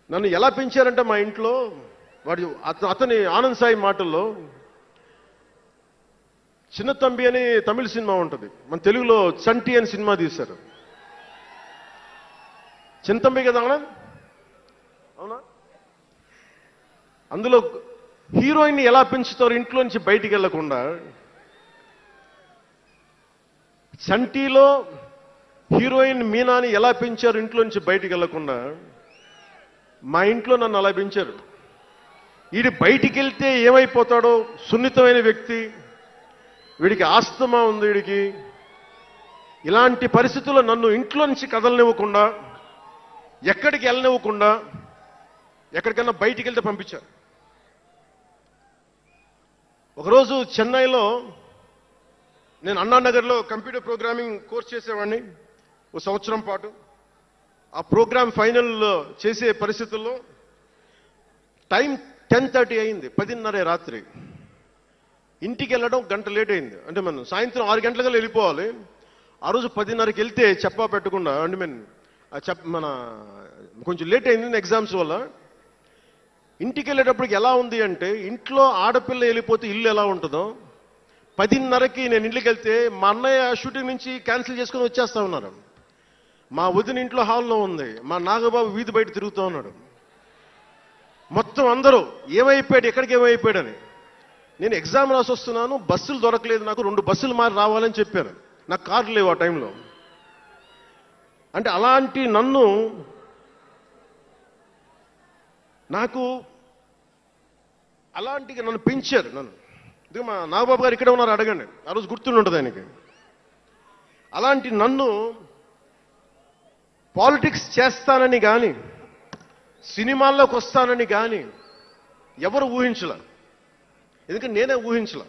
నన్ను ఎలా పెంచారంటే మా ఇంట్లో అతని ఆనంద్ సాయి మాటల్లో చిన్న తంబి అని తమిళ సినిమా ఉంటుంది, మన తెలుగులో చంటి అని సినిమా తీశారు. చిన్న తంబి కదా అవునా? అందులో హీరోయిన్ ఎలా పెంచుతారు ఇంట్లో నుంచి బయటికి వెళ్లకుండా, చంటిలో హీరోయిన్ మీనాని ఎలా పెంచారు ఇంట్లో నుంచి బయటికి వెళ్లకుండా, మా ఇంట్లో నన్ను అలా పెంచారు. వీడి బయటికి వెళ్తే ఏమైపోతాడో, సున్నితమైన వ్యక్తి, వీడికి ఆస్తమా ఉంది, వీడికి ఇలాంటి పరిస్థితుల్లో నన్ను ఇంట్లో నుంచి కదలనివ్వకుండా, ఎక్కడికి వెళ్ళనివ్వకుండా, ఎక్కడికన్నా బయటికి వెళ్తే పంపించారు. ఒకరోజు చెన్నైలో నేను అన్నానగర్లో కంప్యూటర్ ప్రోగ్రామింగ్ కోర్స్ చేసేవాడిని ఒక సంవత్సరం పాటు. ఆ ప్రోగ్రామ్ ఫైనల్ చేసే పరిస్థితుల్లో టైం 10:30 అయింది, 10:30 రాత్రి. ఇంటికి వెళ్ళడం గంట లేట్ అయింది. అంటే మనం సాయంత్రం 6 గంటలకల్లా వెళ్ళిపోవాలి. ఆ రోజు 10:30కి వెళ్తే చెప్పా పెట్టకుండా, అంటే మన కొంచెం లేట్ అయింది ఎగ్జామ్స్ వల్ల. ఇంటికి వెళ్ళేటప్పటికి ఎలా ఉంది అంటే, ఇంట్లో ఆడపిల్ల వెళ్ళిపోతే ఇల్లు ఎలా ఉంటుందో, 10:30కి నేను ఇంటికి వెళ్తే మా అన్నయ్య షూటింగ్ నుంచి క్యాన్సిల్ చేసుకుని వచ్చేస్తా ఉన్నారు. మా వదిన ఇంట్లో హాల్లో ఉంది, మా నాగబాబు వీధి బయట తిరుగుతూ ఉన్నాడు. మొత్తం అందరూ ఏమైపోయాడు, ఎక్కడికి ఏమైపోయాడని. నేను ఎగ్జామ్ రాసి వస్తున్నాను, బస్సులు దొరకలేదు నాకు, 2 బస్సులు మారి రావాలని చెప్పాను. నాకు కార్లు లేవు ఆ టైంలో. అంటే అలాంటి నన్ను పెంచారు. నన్ను మా నాగబాబు గారు ఇక్కడే ఉన్నారు, అడగండి, ఆ రోజు గుర్తుంటుంది ఆయనకి. అలాంటి నన్ను పాలిటిక్స్ చేస్తానని కానీ, సినిమాల్లోకి వస్తానని కానీ ఎవరు ఊహించలే. ఎందుకంటే నేనే ఊహించలే.